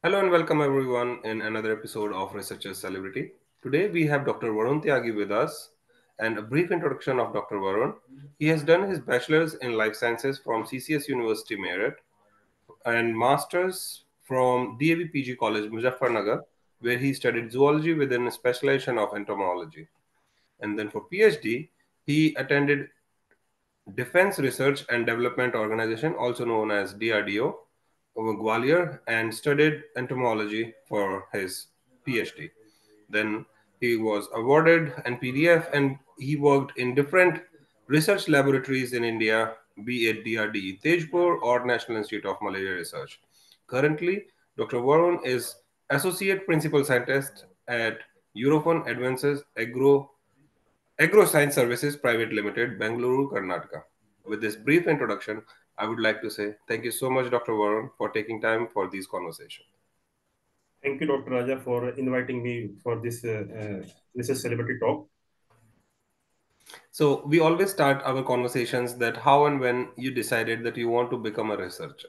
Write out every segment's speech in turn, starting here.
Hello and welcome everyone in another episode of Researchers Celebrity. Today we have Dr. Varun Tyagi with us and a brief introduction of Dr. Varun. He has done his bachelor's in life sciences from CCS University Meerut and master's from DAV PG College Muzaffarnagar where he studied zoology within a specialization of entomology. And then for PhD, he attended Defense Research and Development Organization, also known as DRDO, over Gwalior, and studied entomology for his PhD. Then he was awarded an PDF and he worked in different research laboratories in India, be it DRDE Tejpur or National Institute of Malaria Research. Currently, Dr. Varun is Associate Principal Scientist at Eurofon Advances Agro Science Services Private Limited, Bengaluru, Karnataka. With this brief introduction, I would like to say thank you so much, Dr. Varun, for taking time for these conversations. Thank you, Dr. Raja, for inviting me for this is celebrity talk. So, we always start our conversations that how and when you decided that you want to become a researcher.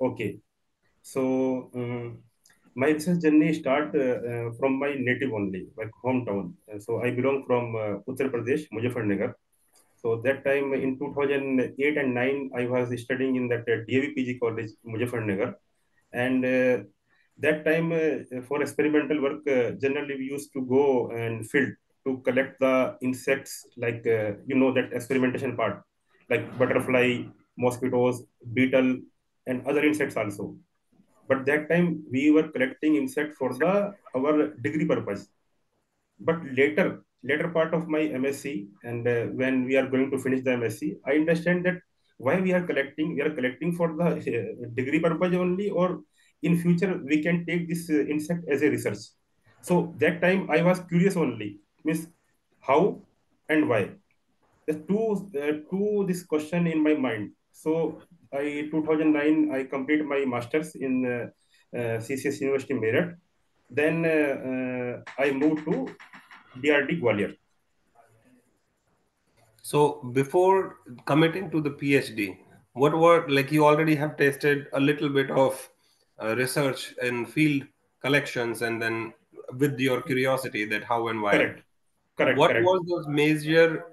Okay, so my research journey start from my native only, like hometown. So I belong from Uttar Pradesh, Muzaffarnagar. So that time in 2008 and 9, I was studying in that DAV college, Muzaffarnagar. And that time for experimental work, generally we used to go and field to collect the insects, like, that experimentation part, like butterfly, mosquitoes, beetle, and other insects also. But that time we were collecting insect for the our degree purpose. But later part of my MSc, and when we are going to finish the MSc, I understand that why we are collecting for the degree purpose only, or in future we can take this insect as a research. So that time I was curious only, means how and why. There's two this question in my mind. So I 2009 I completed my masters in CCS University Meerut. Then I moved to DRD Gwalior. So, before committing to the PhD, what were like you already have tasted a little bit of research in field collections, and then with your curiosity that how and why. Correct, correct, What correct. was those major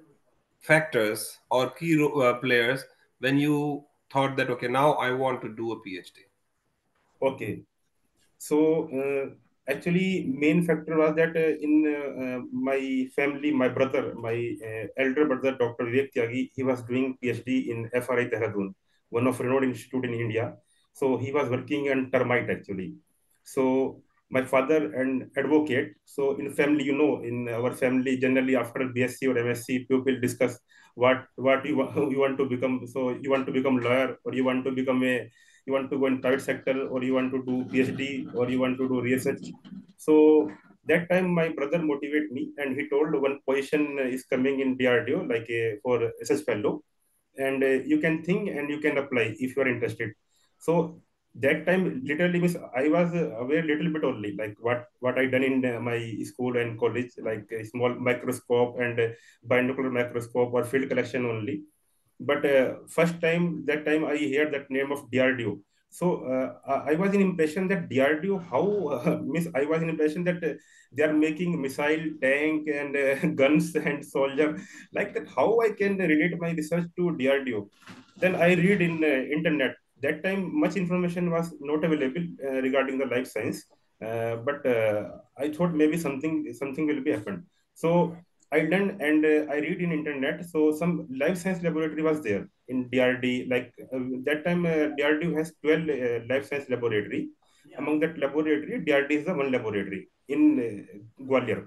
factors or key players when you thought that okay, now I want to do a PhD? Okay. So actually, main factor was that in my family, my brother, my elder brother, Dr. Vivek Tyagi, he was doing PhD in FRI Dehradun, one of renowned institute in India. So he was working on termite actually. So my father an advocate. So in family, in our family, generally after BSc or MSc, people discuss what you want to become. So you want to become lawyer, or you want to go in private sector, or you want to do PhD, or you want to do research. So that time my brother motivated me, and he told one position is coming in DRDO, like for research fellow, and you can think and you can apply if you are interested. So that time literally means I was aware little bit only, like what I done in my school and college, like a small microscope and binocular microscope or field collection only. But first time that time I heard that name of DRDO. So I was in impression that DRDO, how means I was in impression that they are making missile, tank, and guns and soldier, like that. How I can relate my research to DRDO? Then I read in internet. That time much information was not available regarding the life science, but I thought maybe something will be happened. So I done, and I read in internet. So some life science laboratory was there in DRD. Like that time, DRD has 12 life science laboratory. Among that laboratory, DRD is the one laboratory in Gwalior.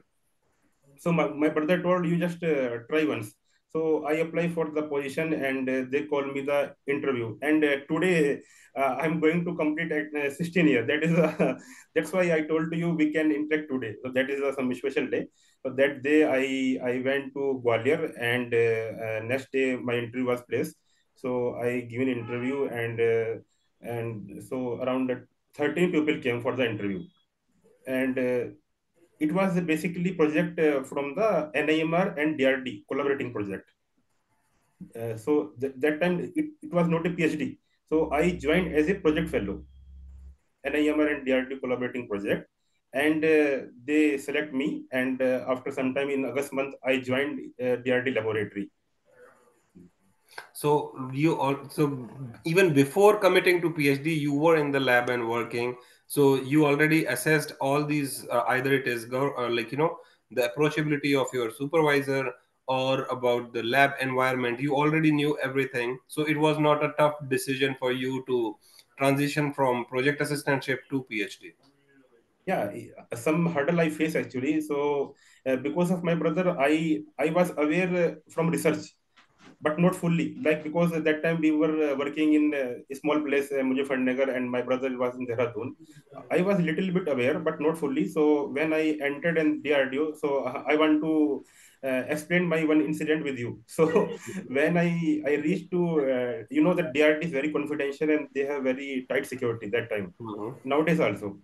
So my brother told, you just try once. So I apply for the position, and they call me the interview. And today I'm going to complete at 16 years. That is that's why I told you we can interact today. So that is some special day. So that day I went to Gwalior, and next day my interview was placed. So I given interview, and so around 13 people came for the interview. And it was basically project from the NIMR and DRD collaborating project. So that time it was not a PhD. So I joined as a project fellow. NIMR and DRD collaborating project, and they select me. And after some time in August month, I joined DRD laboratory. So you also, even before committing to PhD, you were in the lab and working. So you already assessed all these. Either it is like the approachability of your supervisor or about the lab environment. You already knew everything. So it was not a tough decision for you to transition from project assistantship to PhD. Yeah, some hurdle I face actually. So because of my brother, I was aware from research, but not fully. Like because at that time we were working in a small place, Mujaffarnagar, and my brother was in Dehradun. I was a little bit aware, but not fully. So when I entered in DRDO, so I want to explain my one incident with you. So when I reached to that DRD is very confidential and they have very tight security that time. Mm-hmm. Nowadays also.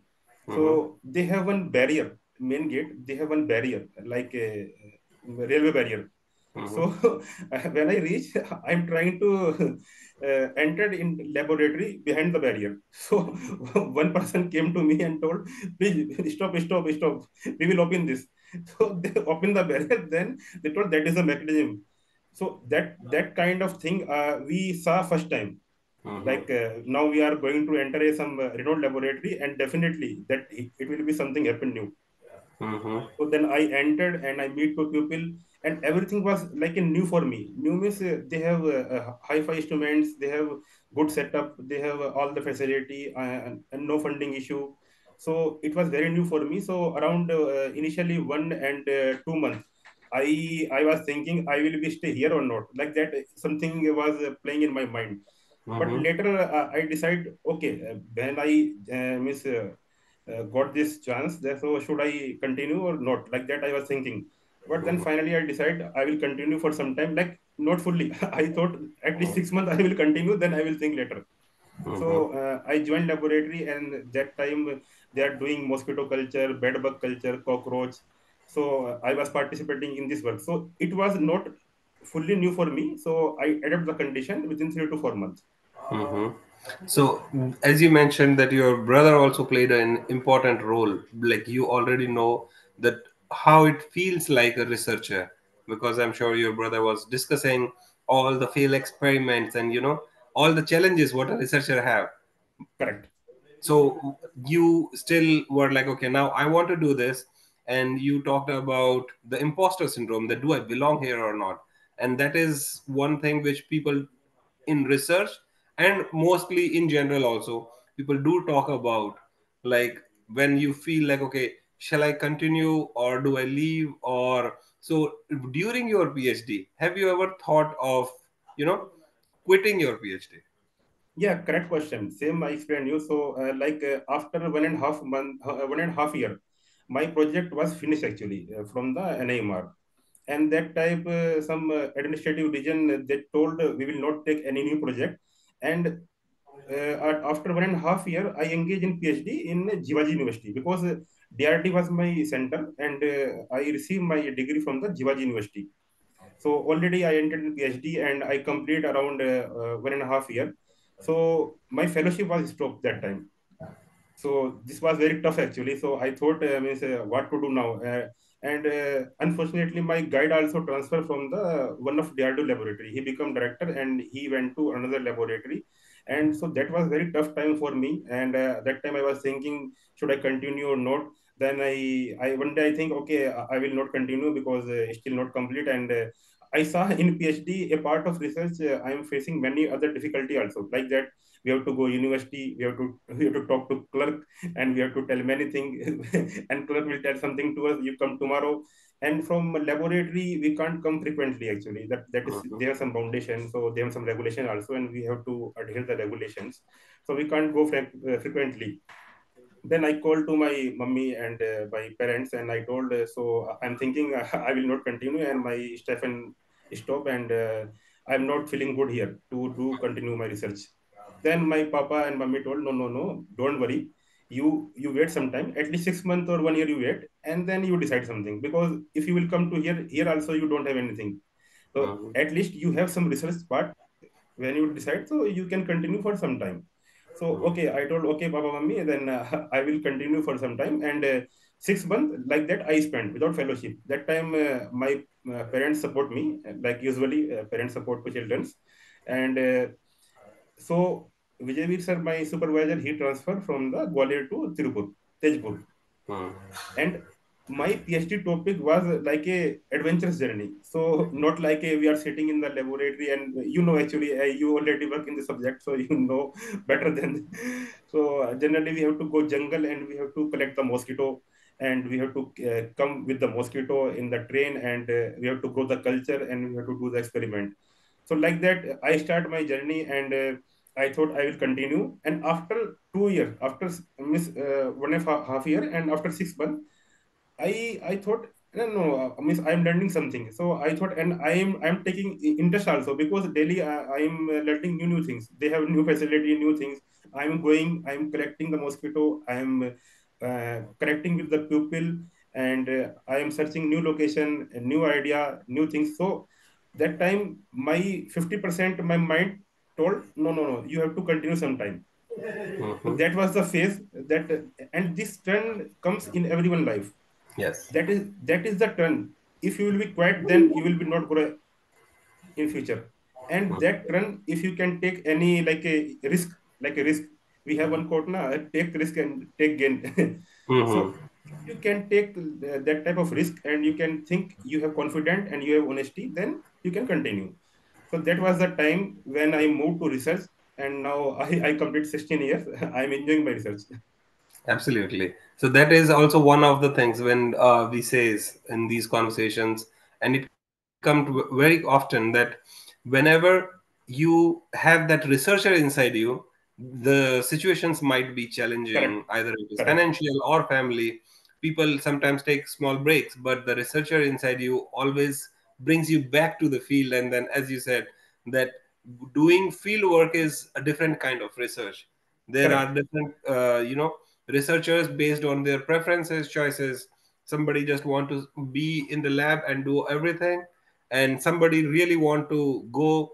Mm-hmm. So they have one barrier, main gate. They have one barrier like a railway barrier. Mm-hmm. So when I reach, I'm trying to enter in laboratory behind the barrier. So one person came to me and told, "Please stop, stop, stop. We will open this." So they open the barrier. Then they told that is a mechanism. So that kind of thing we saw first time. Mm-hmm. Like now we are going to enter some renowned laboratory, and definitely that it will be something happen new. Mm-hmm. So then I entered and I meet two people, and everything was like a new for me. New means they have hi-fi instruments, they have good setup, they have all the facility, and no funding issue. So it was very new for me. So around initially 1 and 2 months, I was thinking I will be stay here or not. Like that, something was playing in my mind. But Mm-hmm. later I decide, okay, when I miss got this chance, so should I continue or not? Like that I was thinking. But then finally I decide I will continue for some time, like not fully. I thought at least 6 months I will continue, then I will think later. Mm-hmm. So I joined laboratory, and that time they are doing mosquito culture, bed bug culture, cockroach. So I was participating in this work. So it was not fully new for me. So I adapt the condition within 3 to 4 months. Mm-hmm. So, as you mentioned that your brother also played an important role, like you already know that how it feels like a researcher, because I'm sure your brother was discussing all the failed experiments and all the challenges what a researcher have. Correct. So you still were like, okay, now I want to do this, and you talked about the imposter syndrome, that do I belong here or not? And that is one thing which people in research and mostly in general also people do talk about, like when you feel like, okay, shall I continue or do I leave? Or so during your PhD, have you ever thought of you know quitting your PhD? Yeah, correct question. Same I explained you. So, like after 1.5 month, 1.5 year, my project was finished actually from the NIMR. And that type, some administrative region, they told we will not take any new project. And after 1.5 year, I engaged in PhD in Jivaji University because DRT was my center, and I received my degree from the Jivaji University. So already I entered in PhD and I complete around 1.5 year. So my fellowship was stopped that time. So this was very tough actually. So I thought, means, what to do now. And unfortunately, my guide also transferred from the one of DRDO laboratory. He became director and he went to another laboratory. And so that was very tough time for me. And that time I was thinking, should I continue or not? Then I one day I think, okay, I will not continue because it's still not complete. And I saw in PhD a part of research. I am facing many other difficulty also, like that we have to go university, we have to talk to clerk, and we have to tell many things. And clerk will tell something to us, you come tomorrow. And from laboratory we can't come frequently actually. That is, Mhm. there are some foundation, so they have some regulation also, and we have to adhere the regulations. So we can't go frequently. Then I called to my mummy and my parents, and I told, I'm thinking I will not continue, and my Stephen stop, and I'm not feeling good here to do continue my research. Then my papa and mummy told, no, no, no, don't worry. You wait some time, at least 6 months or 1 year you wait, and then you decide something. Because if you will come to here also you don't have anything. So Mhm. at least you have some research part when you decide, so you can continue for some time. So okay, I told okay, Papa, Mummy, then I will continue for some time. And 6 months like that I spent without fellowship. That time my parents support me, like usually parents support to childrens. And so Vijay sir, my supervisor, he transferred from the Gwalior to Tirupur, Tejpur. Hmm. And my PhD topic was like a adventurous journey. So not like a we are sitting in the laboratory and actually you already work in the subject, so you know better than. So generally we have to go jungle and we have to collect the mosquito, and we have to come with the mosquito in the train, and we have to grow the culture, and we have to do the experiment. So like that I start my journey, and I thought I will continue. And after 2 years, after miss 1.5 year, and after 6 months, I thought no, miss, I'm learning something. So I thought, and I'm taking interest also, because daily I'm learning new things. They have new facility, new things. I'm going, I'm collecting the mosquito. I'm connecting with the pupil, and I am searching new location, a new idea, new things. So that time my 50% my mind told no, you have to continue sometime. So Hmm. that was the phase that, and this trend comes in everyone life. Yes. That is the trend. If you will be quiet, then you will be not grow in future. And that trend, if you can take any like a risk, we have one quote na, take risk and take gain. Hmm. So if you can take that type of risk, and you can think you have confident and you have honesty, then you can continue. So that was the time when I moved to research, and now I complete 16 years. I'm enjoying my research. Absolutely. So that is also one of the things when we says in these conversations, and it comes very often that whenever you have that researcher inside you, the situations might be challenging, Correct, either it is correct, financial or family. People sometimes take small breaks, but the researcher inside you always brings you back to the field. And then, as you said, that doing field work is a different kind of research. There are correct, different, researchers based on their preferences, choices. Somebody just want to be in the lab and do everything, and somebody really want to go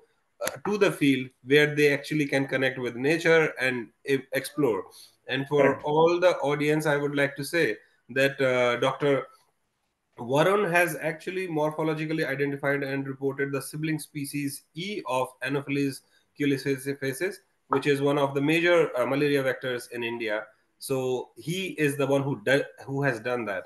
to the field where they actually can connect with nature and explore. And for correct, all the audience, I would like to say that Dr. Varun has actually morphologically identified and reported the sibling species E of Anopheles culiaceae, which is one of the major malaria vectors in India. So he is the one who has done that.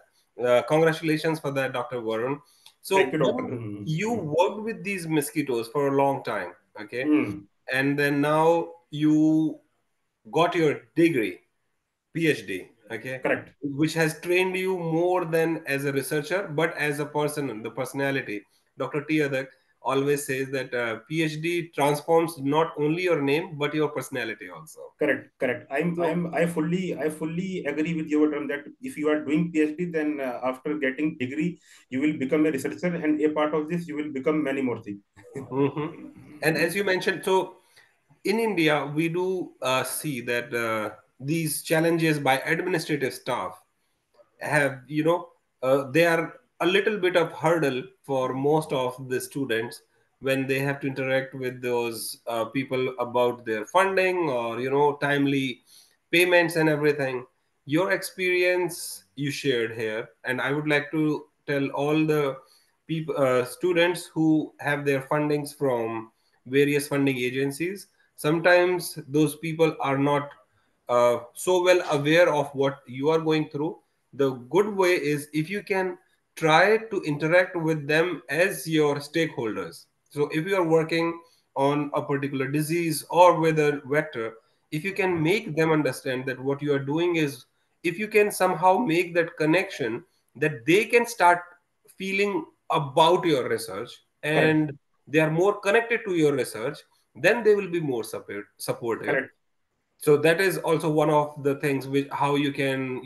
Congratulations for that, Dr. Varun. thank So you, doctor. when you worked with these mosquitoes for a long time, okay, Hmm. and then now you got your degree, PhD, okay, Correct, which has trained you more than as a researcher, but as a person, the personality. Dr. T. Adak always says that PhD transforms not only your name, but your personality also. correct, correct. So, I fully agree with your term that if you are doing PhD, then after getting degree, you will become a researcher, and a part of this, you will become many more things. mhm. And as you mentioned, so in India, we do see that these challenges by administrative staff have, they are a little bit of hurdle for most of the students when they have to interact with those people about their funding or timely payments and everything. Your experience you shared here, and I would like to tell all the people, students who have their fundings from various funding agencies. Sometimes those people are not so well aware of what you are going through. The good way is if you can try to interact with them as your stakeholders. So if you are working on a particular disease or with a vector, if you can make them understand that what you are doing is, if you can somehow make that connection, that they can start feeling about your research Correct, and they are more connected to your research, then they will be more supportive. correct, So that is also one of the things which how you can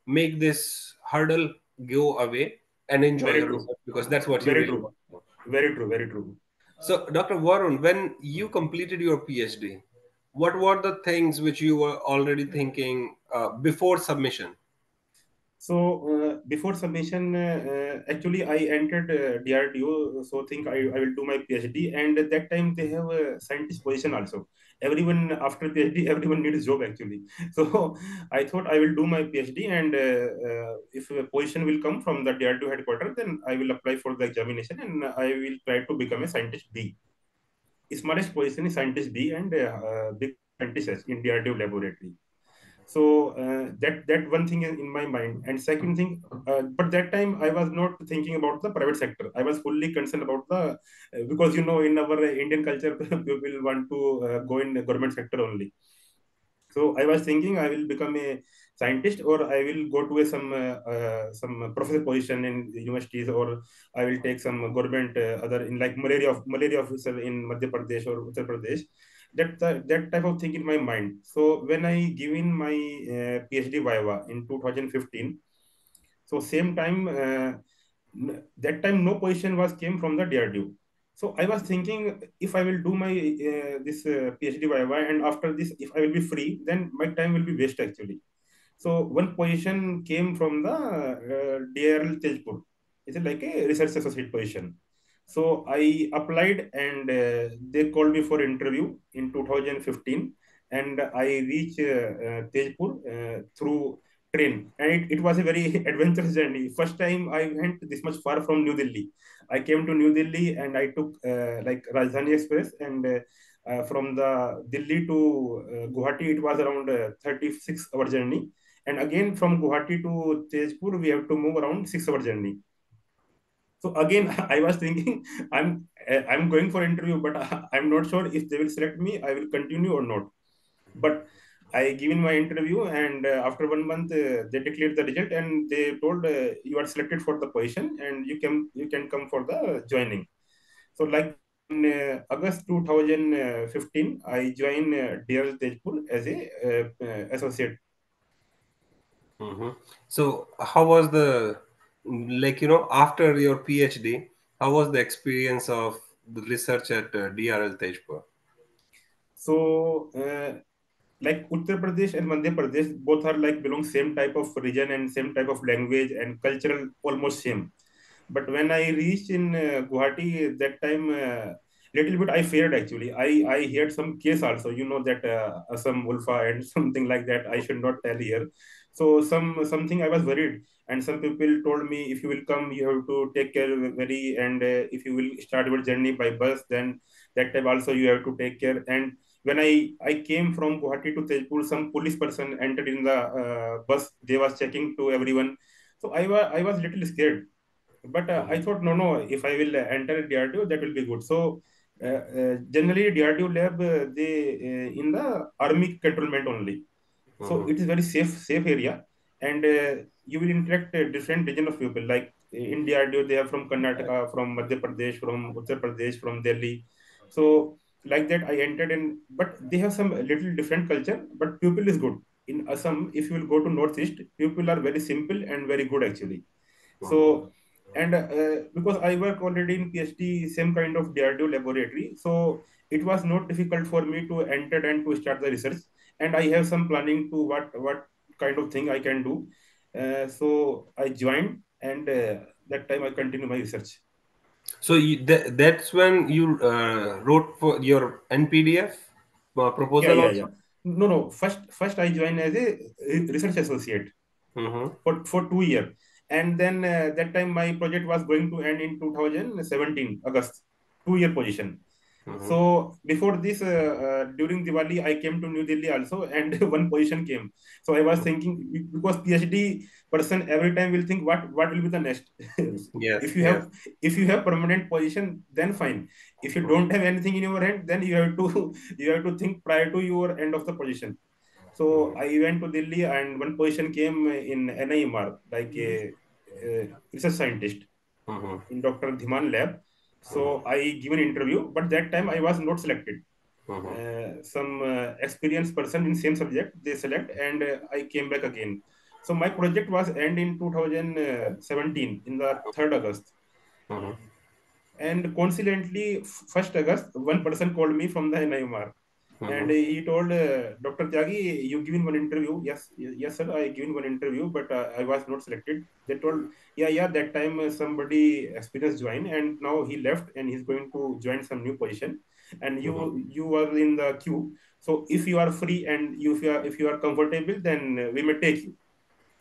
make this hurdle go away and enjoy very your true, research, because that's what you very really true, want to do. very true, very true. So Dr. Varun, when you completed your PhD, what were the things which you were already thinking before submission? So before submission, actually I entered DRDO, so think I will do my PhD. And at that time they have a scientist position also. Everyone after PhD, everyone needs job actually. So I thought I will do my PhD, and if a position will come from the DRDO headquarters, then I will apply for the examination and I will try to become a scientist B. Smallest position is scientist B, and become scientist S in DRDO laboratory. So that one thing is in my mind. And second thing, but that time I was not thinking about the private sector. I was fully concerned about the because in our Indian culture people want to go in the government sector only. So I was thinking I will become a scientist, or I will go to some professor position in universities, or I will take some government other in like malaria officer in Madhya Pradesh or Uttar Pradesh. That type of thing in my mind. So when I give in my PhD viva in 2015, so same time, that time no position was came from the DRDO. So I was thinking, if I will do my this PhD viva, and after this, if I will be free, then my time will be waste actually. So one position came from the DRL Tejpur. It's like a research associate position. So I applied, and they called me for interview in 2015, and I reached Tejpur through train, and it was a very adventurous journey. First time I went this much far from New Delhi. I came to New Delhi and I took like Rajdhani Express, and from the Delhi to Guwahati, it was around 36-hour journey. And again from Guwahati to Tezpur, we have to move around 6-hour journey. So again, I was thinking, I'm going for interview, but I'm not sure if they will select me. I will continue or not. But I given my interview, and after 1 month, they declared the result, and they told you are selected for the position, and you can come for the joining. So like that, in August 2015, I joined DL Tejpur as a associate. Hmm. So, how was the, like, after your PhD, how was the experience of the research at DRL Tejpur? So like Uttar Pradesh and Madhya Pradesh, both are like belong same type of region and same type of language and cultural, almost same. But when I reached in Guwahati, that time little bit I feared actually. I heard some case also. You know that Assam Ulfa and something like that. I should not tell here. So something I was worried, and some people told me, if you will come, you have to take care very, and if you will start your journey by bus, then that time also you have to take care. And when I came from Guwahati to Tezpur, some police person entered in the bus. They was checking to everyone. So I was little scared, but I thought, no, if I will enter DRDO, that will be good. So generally DRDO lab, they in the army cantonment only. So Hmm. it is very safe area, and you will interact different region of people. Like in DRDO, they are from Karnataka, from Madhya Pradesh, from Uttar Pradesh, from Delhi. So like that I entered in, but they have some little different culture, but people is good. In Assam, if you will go to northeast, people are very simple and very good actually. So, and because I work already in PhD, same kind of DRDO laboratory, so it was not difficult for me to enter and to start the research. And I have some planning to what kind of thing I can do. So I joined, and that time I continue my research. So, that's when you wrote for your NPDF Yeah, proposal yeah, yeah. also? No. First I joined as a research associate Mm-hmm. for 2 years. And then that time my project was going to end in 2017 August. 2 year position. Mm-hmm. So before this, during Diwali, I came to New Delhi also, and one position came. So I was thinking, because PhD person every time will think what will be the next. Yes, if you yes. have if you have permanent position, then fine. If you Mm-hmm. don't have anything in your hand, then you have to you have to think prior to your end of the position. So I went to Delhi, and one position came in NIMR, like a research scientist Mm-hmm. in Dr. Dhiman lab. So I given interview, but that time I was not selected. Mm-hmm. Some experienced person in same subject they select, and I came back again. So my project was end in 2017 in the 3rd August. Mm-hmm. And coincidentally, 1st August, one person called me from the NIMR. And he told Dr. Tyagi, you given one interview. Yes, yes, sir, I given one interview, but I was not selected. They told, yeah, yeah, that time somebody experienced joined, and now he left, and he's going to join some new position. And you are in the queue. So if you are free and if you are comfortable, then we may take you.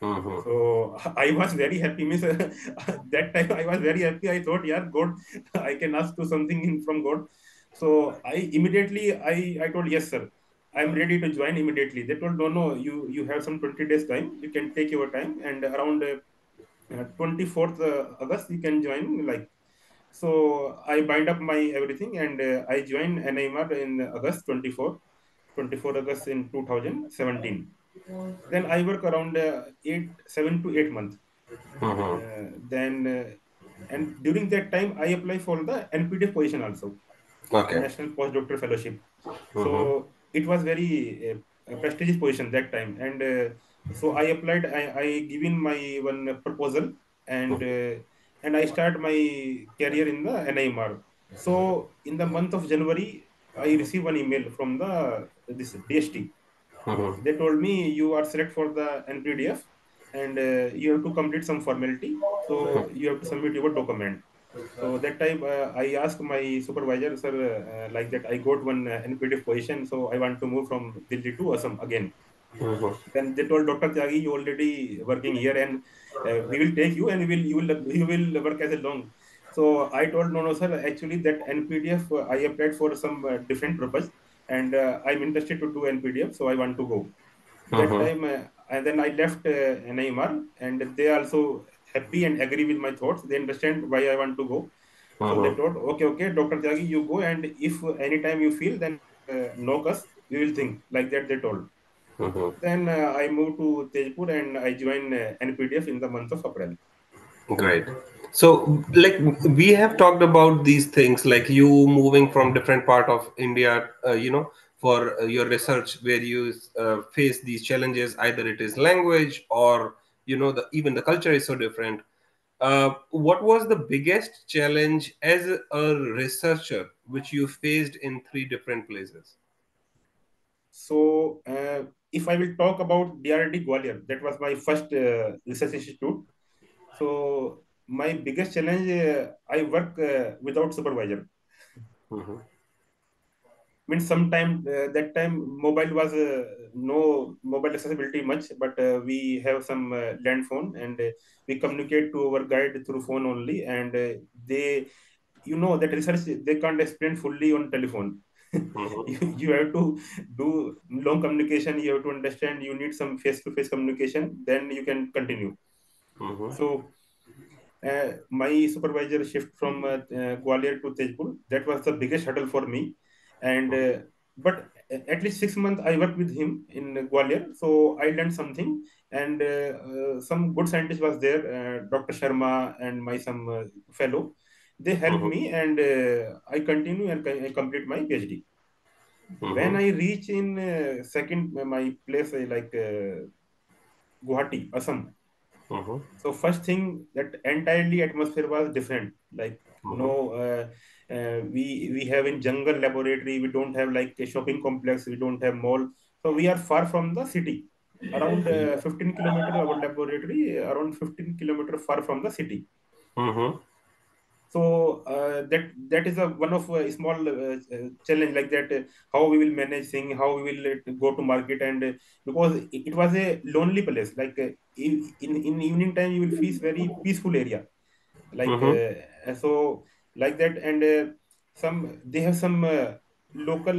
So I was very happy. Miss that time I was very happy. I thought, yeah, God, I can ask to something in from God. So I immediately I told, yes, sir, I'm ready to join immediately. They told, no, no, you have some 20 days time. You can take your time, and around 24th August you can join. Like, so I bind up my everything, and I joined NIMR in August 24 August in 2017. Then I work around 7 to 8 months. Then and during that time I apply for the NPTF position also, Okay. National Postdoctoral Fellowship. So it was very prestigious position that time, and so I applied. I given my one proposal, and I start my career in the NIMR. So in the month of January, I received one email from the this DST. They told me you are select for the NPDF, and you have to complete some formality. So you have to submit your document. So that time I asked my supervisor, sir, like that I got one NPDF position, so I want to move from Delhi to Assam again. Then they told Dr. Tyagi, you already working here, and we will take you, and you will work as a long. So I told, no, no, sir. Actually, that NPDF I applied for some different purpose, and I'm interested to do NPDF, so I want to go. That time, and then I left NIMR, and they also happy and agree with my thoughts. They understand why I want to go. So they told, okay, okay, Dr. Tyagi, you go, and if anytime you feel, then knock us. We will think like that. They told. Then I moved to Tejpur and I joined NPDF in the month of April. Great. So, like, we have talked about these things, like you moving from different part of India, for your research, where you face these challenges. Either it is language, or even the culture is so different. What was the biggest challenge as a researcher which you faced in three different places? So if I will talk about DRD Gwalior, that was my first research institute. So my biggest challenge, I work without supervisor. Mm-hmm. Means sometime that time mobile was no mobile accessibility much, but we have some land phone, and we communicate to our guide through phone only, and they, that research they can't explain fully on telephone. You have to do long communication, you have to understand, you need some face to face communication, then you can continue. So my supervisor shift from Gwalior to Tejpur. That was the biggest hurdle for me. And but at least 6 months I worked with him in Gwalior, so I learned something. And some good scientist was there, Dr. Sharma and my some fellow. They helped Mm-hmm. me, and I continue and I complete my PhD. When Mm-hmm. I reach in second my place, like Guwahati, Assam. Mm-hmm. So first thing, that entirely atmosphere was different. Like, we have in jungle laboratory. We don't have like a shopping complex. We don't have mall. So we are far from the city. Around 15 kilometer our laboratory. Around 15 kilometer far from the city. Mm-hmm. So that is a one of a small challenge, like that. How we will manage thing, how we will go to market, and because it was a lonely place. Like in evening time, you will feel very peaceful area. Like Mm-hmm. so like that, and some they have some local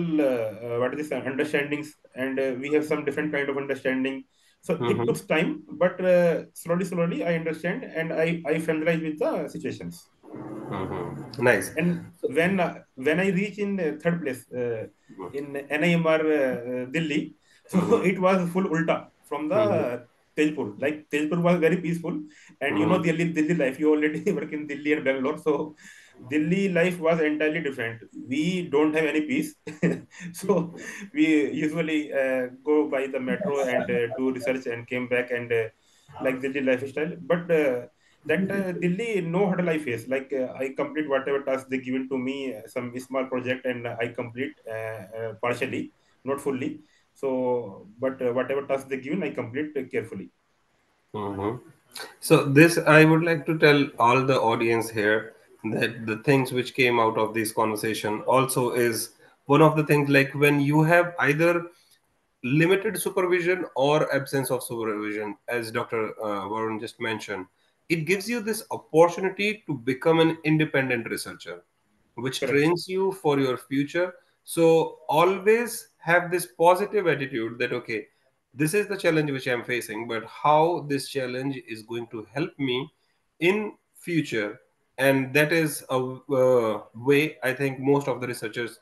what is this understandings, and we have some different kind of understanding. So it Mm-hmm. took time, but slowly I understand, and I familiarize with the situations. Mm-hmm. Nice. And So, when I reach in third place in NIMR Delhi, so mm-hmm. it was full ulta from Mm-hmm. the Tejpur. Like Tejpur was very peaceful, and Mm-hmm. Delhi life. You already work in Delhi and Bangalore, so Delhi life was entirely different. We don't have any peace, so we usually go by the metro and do research and came back, and like Delhi lifestyle. But that Delhi, no hurdle I face. Like I complete whatever task they given to me, some small project, and I complete partially. not fully. So but whatever task they given, I complete carefully. Mhm. So this, I would like to tell all the audience here that the things which came out of this conversation also is one of the things, like when you have either limited supervision or absence of supervision, as Dr. Varun just mentioned, it gives you this opportunity to become an independent researcher, which Correct. trains you for your future. So always have this positive attitude that, okay, this is the challenge which I'm facing, but how this challenge is going to help me in future. And that is a way I think most of the researchers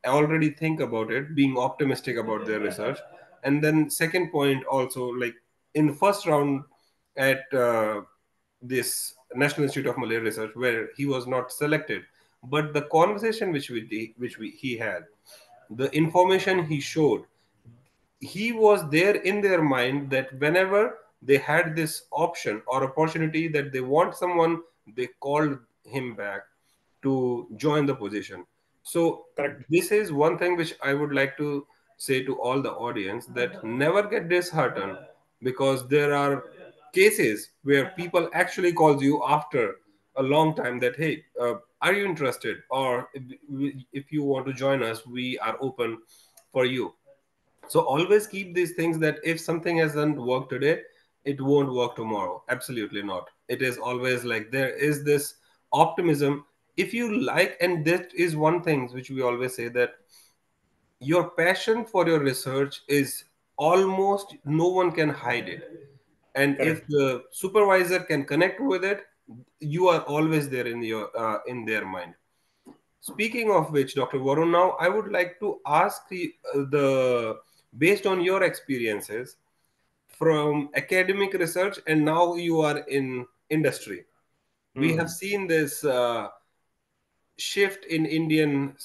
already think about it, being optimistic about their research. And then second point also, like in first round at this National Institute of Malaria Research, where he was not selected, but the conversation which he had, the information he showed, he was there in their mind that whenever they had this option or opportunity that they want someone, they called him back to join the position. So Correct. this is one thing which I would like to say to all the audience, that never get disheartened, because there are cases where people actually calls you after a long time that, hey, are you interested, or if you want to join us, we are open for you. So always keep these things, that if something hasn't worked today, it won't work tomorrow. Absolutely not. It is always like there is this optimism. If you like, and that is one thing which we always say, that your passion for your research is almost no one can hide it. And if Correct. the supervisor can connect with it, you are always there in your in their mind. Speaking of which, Dr. Varun, now I would like to ask the based on your experiences from academic research and now you are in industry. We have Hmm. seen this shift in Indian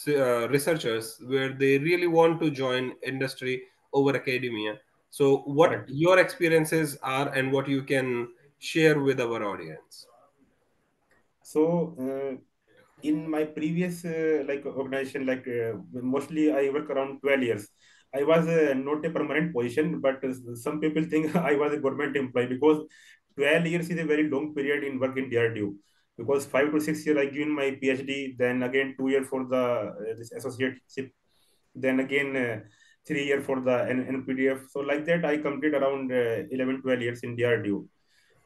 researchers where they really want to join industry over academia. So, what Correct. your experiences are and what you can share with our audience? So in my previous like organization, like mostly I work around 12 years. I was not a permanent position, but some people think I was a government employee, because 12 years is a very long period in work in DRDO. Because 5 to 6 years I given my PhD, then again 2 years for the this associateship, then again 3 years for the NPDF. So like that I complete around 11 12 years in DRDO.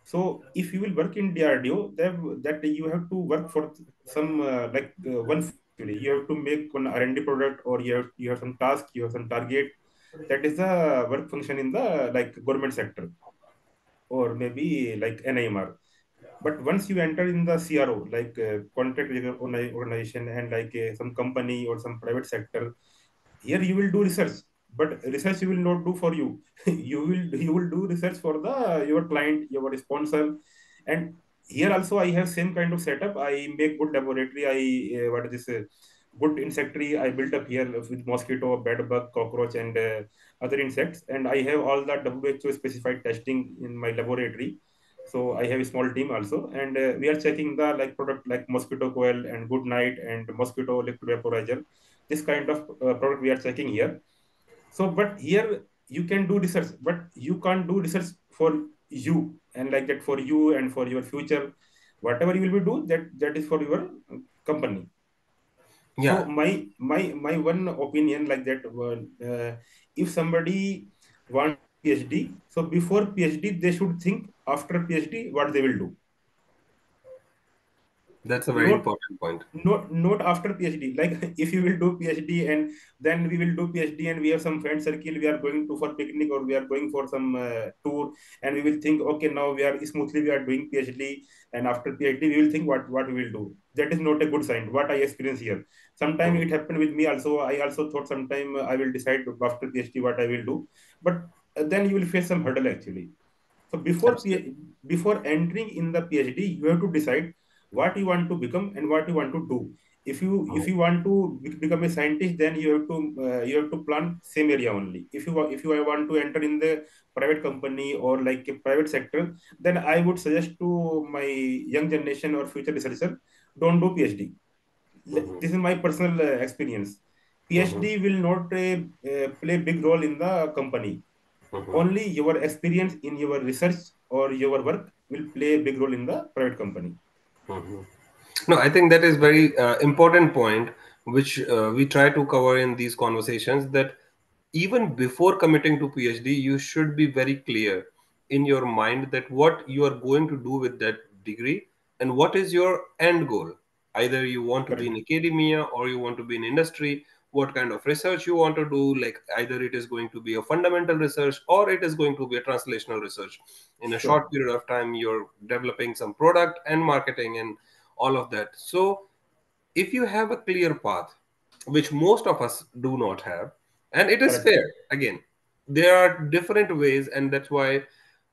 So if you will work in DRDO, then that you have to work for some one function actually. You have to make one R&D product, or you have some task, you have some target. That is the work function in the like government sector, or maybe like NIMR. But once you enter in the CRO, like contract organization, and like some company or some private sector, here you will do research, but research you will not do for you. You will do research for the your client, your sponsor. And here also I have same kind of setup. I make good laboratory. I what is this good insectary I built up here with mosquito, bed bug, cockroach, and other insects. And I have all the WHO specified testing in my laboratory. So I have a small team also, and we are checking the like product like mosquito coil and good night and mosquito liquid vaporizer. This kind of product we are checking here. So but here you can do research, but you can't do research for you, and like that for you and for your future. Whatever you will be do, that is for your company. So Yeah, my one opinion like that, if somebody want PhD, so before PhD they should think after PhD what they will do. that's a very Not important point. not after PhD. Like if you will do PhD, and then we will do PhD, and we have some friend circle, we are going to for picnic, or we are going for some tour, and we will think, okay, now we are smoothly we are doing PhD, and after PhD we will think what we will do. That is not a good sign. What I experience here. Sometime Mhm. it happened with me also. I also thought sometime I will decide after PhD what I will do, but then you will face some hurdle actually. So Absolutely. before entering in the PhD, you have to decide what you want to become and what you want to do. If Mhm. you want to become a scientist, then you have to plan same area only. If you want to enter in the private company or like a private sector, then I would suggest to my young generation or future researcher, don't do PhD. Mhm. This is my personal experience. Mhm. PhD will not play big role in the company. Mhm. Only your experience in your research or your work will play a big role in the private company. Mhm. No, I think that is very important point, which we try to cover in these conversations. That even before committing to PhD, you should be very clear in your mind that what you are going to do with that degree and what is your end goal. Either you want to be in Correct. academia or you want to be in industry. What kind of research you want to do? Like either it is going to be a fundamental research or it is going to be a translational research. In a Sure. short period of time, you're developing some product and marketing and all of that. So if you have a clear path, which most of us do not have, and it is Correct. fair, again, there are different ways, and that's why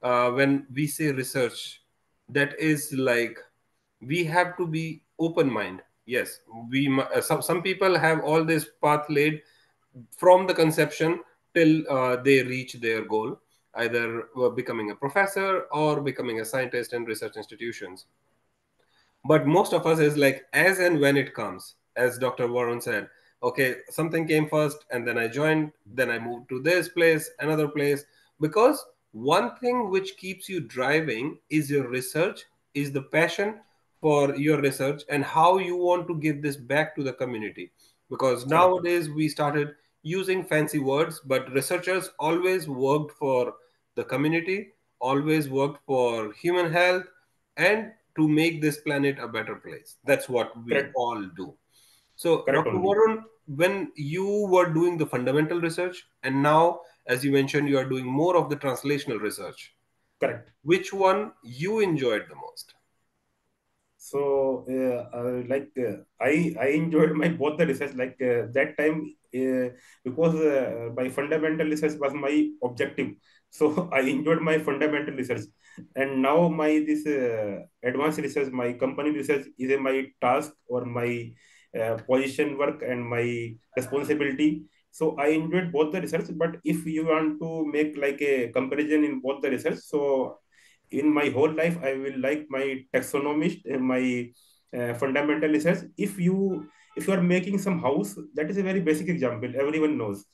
when we say research, that is like we have to be open mind. Yes, some people have all this path laid from the conception till they reach their goal, either becoming a professor or becoming a scientist in research institutions. But most of us is like as and when it comes, as Dr. Warren said, okay, something came first and then I joined, then I moved to this place, another place. Because one thing which keeps you driving is your research, is the passion for your research and how you want to give this back to the community. Because Correct. nowadays we started using fancy words, but researchers always worked for the community, always worked for human health, and to make this planet a better place. That's what we Correct. all do. So, Correct Dr. only. Varun, when you were doing the fundamental research, and now, as you mentioned, you are doing more of the translational research, Correct. which one you enjoyed the most? So I enjoyed my both the research like that time because my fundamental research was my objective. So I enjoyed my fundamental research, and now my this advanced research, my company research is my task or my position work and my responsibility. So I enjoyed both the research. But if you want to make like a comparison in both the research, so in my whole life I will like my taxonomist and my fundamental research. If you are making some house, that is a very basic example, everyone knows.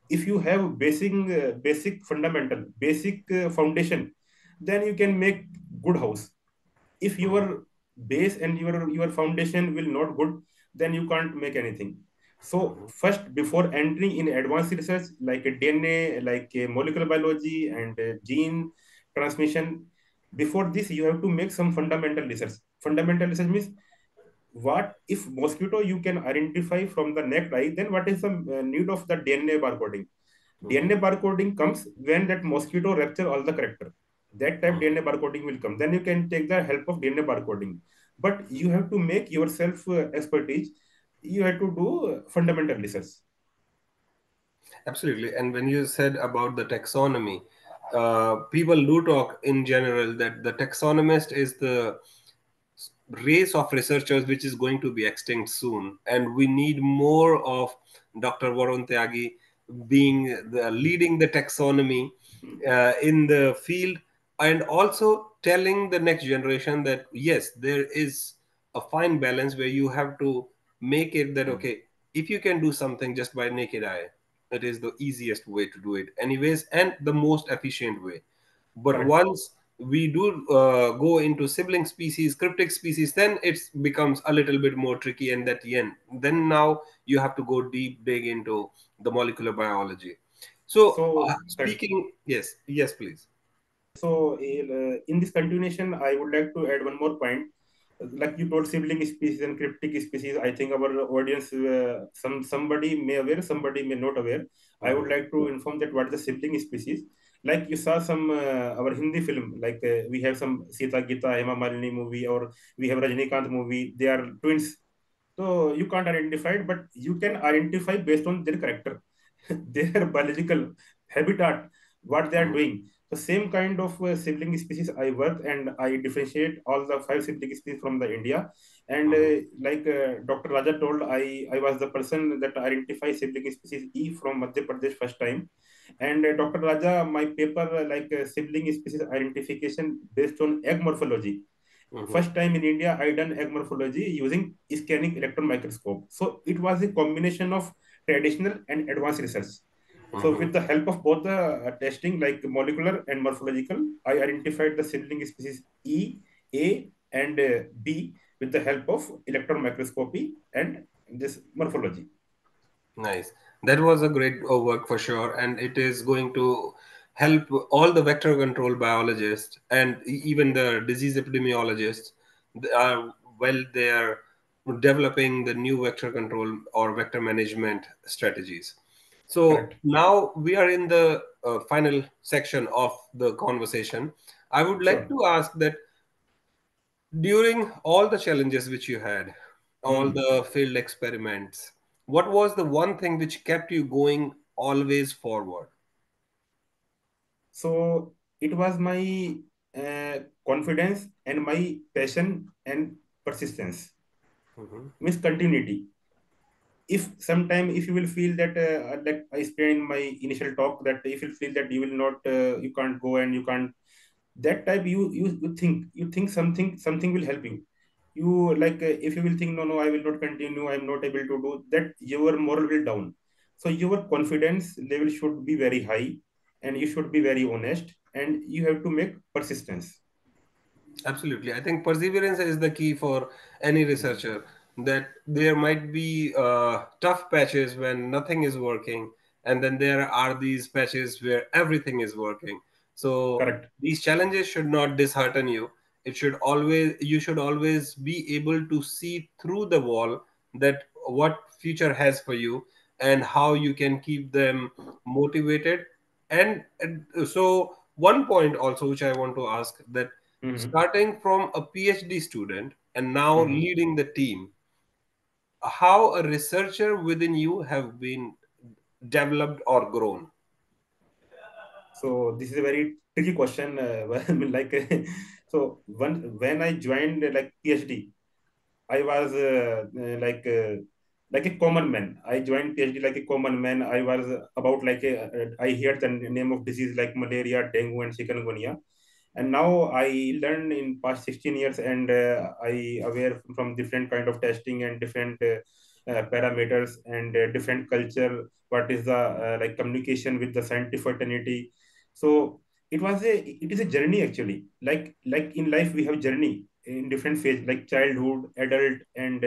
If you have basic fundamental basic foundation, then you can make good house. If Mhm, your base and your foundation will not good, then you can't make anything. So mhm, first, before entering in advanced research like a DNA, like a molecular biology and gene transmission, before this you have to make some fundamental research. Fundamental research means, what if mosquito you can identify from the neck eye, then what is the need of the DNA barcoding? mhm, DNA barcoding comes when that mosquito rupture all the character. That type mhm. DNA barcoding will come. Then you can take the help of DNA barcoding. But you have to make yourself expertise. You have to do fundamental research. Absolutely. And when you said about the taxonomy, people do talk in general that the taxonomist is the race of researchers which is going to be extinct soon, and we need more of Dr. Varun Tyagi being leading the taxonomy in the field, and also telling the next generation that yes, there is a fine balance where you have to make it that okay, if you can do something just by naked eye, it is the easiest way to do it anyways and the most efficient way. But Correct. once we do go into sibling species, cryptic species, then it becomes a little bit more tricky. And that then now you have to go deep, dig into the molecular biology. So, So correct. speaking, yes, yes, please. So, in this continuation, I would like to add one more point. Like you told, sibling species and cryptic species. I think our audience, somebody may aware, somebody may not aware. I would Mhm, like to inform that what is the sibling species. Like you saw some our Hindi film, like we have some Sita Gita, Hema Malini movie, or we have Rajnikant movie. They are twins, so you can't identify it, but you can identify based on their character, their biological habitat, what they are mhm, doing. The same kind of sibling species I work, and I differentiate all the five sibling species from the India. And mhm, like Dr. Raja told, I was the person that identify sibling species E from Madhya Pradesh first time. And Dr. Raja, my paper like sibling species identification based on egg morphology. mhm, First time in India, I done egg morphology using scanning electron microscope. So it was a combination of traditional and advanced research. So, Mhm. with the help of both the testing, like molecular and morphological, I identified the sibling species E, A, and B with the help of electron microscopy and this morphology. Nice. That was a great work for sure, and it is going to help all the vector control biologists and even the disease epidemiologists while they are developing the new vector control or vector management strategies. So Correct. now we are in the final section of the conversation. I would like Sure. to ask that during all the challenges which you had, all Hmm. the failed experiments, what was the one thing which kept you going always forward? So it was my confidence and my passion and persistence, Mhm. means continuity. If sometime if you will feel that like I explained in my initial talk, that if you feel that you will not you can't go and you can't, that type you think something will help you. You like if you will think, no, no, I will not continue, I'm not able to do that, your moral will down. So your confidence level should be very high, and you should be very honest, and you have to make persistence. Absolutely. I think perseverance is the key for any Mhm. researcher. That there might be tough patches when nothing is working, and then there are these patches where everything is working. So Correct. these challenges should not dishearten you. You should always be able to see through the wall that what future has for you and how you can keep them motivated. And so one point also which I want to ask that Hmm. starting from a PhD student and now Hmm. leading the team, how a researcher within you have been developed or grown? So this is a very tricky question. I mean, like, when I joined like PhD, I was like a common man. I joined PhD like a common man. I was about like I heard the name of disease like malaria, dengue, and chikungunya. And now I learned in past 16 years, and I aware from different kind of testing and different parameters and different culture. What is the like communication with the scientific fraternity? So it is a journey actually. Like in life we have journey in different phase, like childhood, adult, and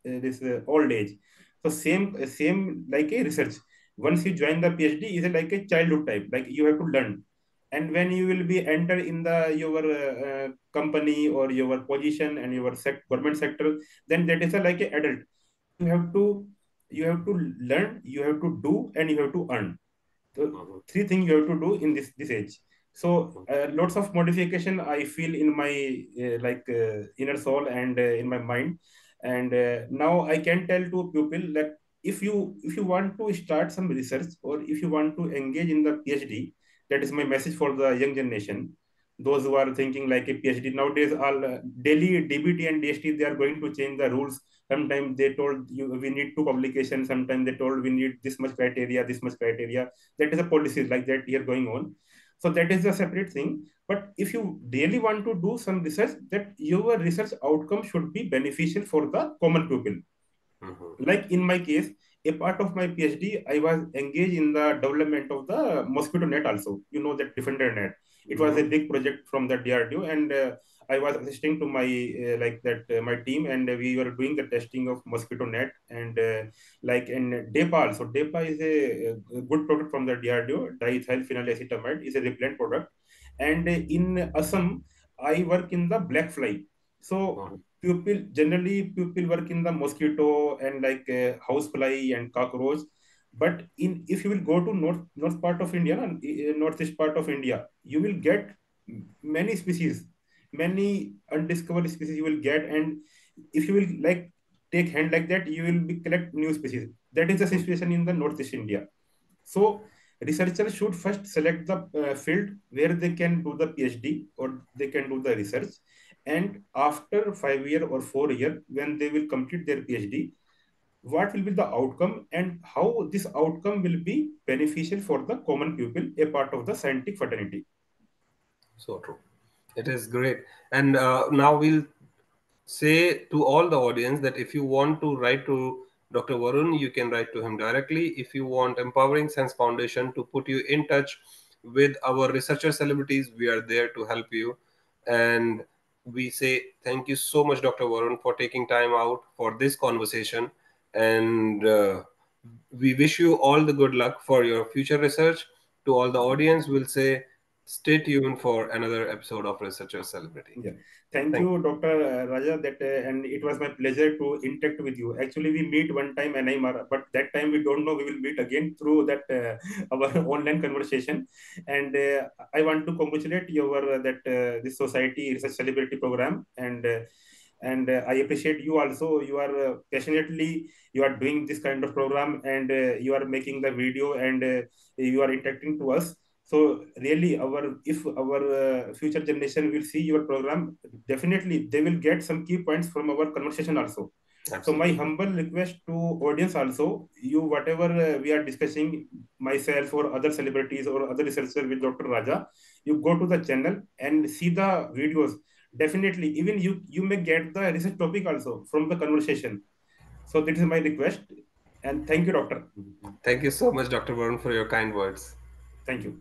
this old age. So same like a research. Once you join the PhD, is like a childhood type. Like you have to learn, and when you will be enter in the your company or your position and your government sector, then that is a, like a adult. You have to learn, you have to do, and you have to earn. So Mhm. three things you have to do in this age. So lots of modification I feel in my inner soul and in my mind. And now I can tell to people that if you want to start some research, or if you want to engage in the PhD, that is my message for the young generation. Those who are thinking like a PhD nowadays, all daily DBT and DST, they are going to change the rules. Sometimes they told you we need two publications. Sometimes they told we need this much criteria, this much criteria. That is a policy like that here going on. So that is a separate thing. But if you really want to do some research, that your research outcome should be beneficial for the common people. Mhm. Like in my case, a part of my PhD, I was engaged in the development of the mosquito net also, that defender net. It was a Mhm. big project from the DRDO, and I was assisting to my like that my team, and we were doing the testing of mosquito net. And like in DEPA also. DEPA is a good product from the DRDO. Diethyl phenylacetamide is a repellent product. And in Assam, I work in the black fly. So Mhm. people work in the mosquito and like house fly and cockroach. But in if you will go to north part of India and northeast part of India, you will get many species, many undiscovered species you will get. And if you will like take hand like that, you will be collect new species. That is the situation in the northeast India. So researchers should first select the field where they can do the PhD or they can do the research. And after 5 year or 4 year, when they will complete their PhD, what will be the outcome and how this outcome will be beneficial for the common people, a part of the scientific fraternity. So true. It is great. And now we'll say to all the audience that if you want to write to Dr. Varun, you can write to him directly. If you want Empowering Sense Foundation to put you in touch with our researcher celebrities, we are there to help you. And we say thank you so much, Dr. Varun, for taking time out for this conversation. And we wish you all the good luck for your future research. To all the audience, we'll say stay tuned for another episode of Researcher Celebrity. Yeah, thank Thank you, Dr. Raja. That and it was my pleasure to interact with you. Actually, we meet one time and but that time we don't know we will meet again through that our online conversation. And I want to congratulate your that this society research celebrity program and I appreciate you also. You are passionately you are doing this kind of program and you are making the video and you are interacting to us. So really, our if our future generation will see your program, definitely they will get some key points from our conversation also. you. So my Absolutely. humble request to audience also, you whatever we are discussing, myself or other celebrities or other researchers with Dr. Raja, you go to the channel and see the videos. Definitely, even you may get the research topic also from the conversation. So this is my request, and thank you, Doctor. Thank you so much, Dr. Varun, for your kind words. Thank you.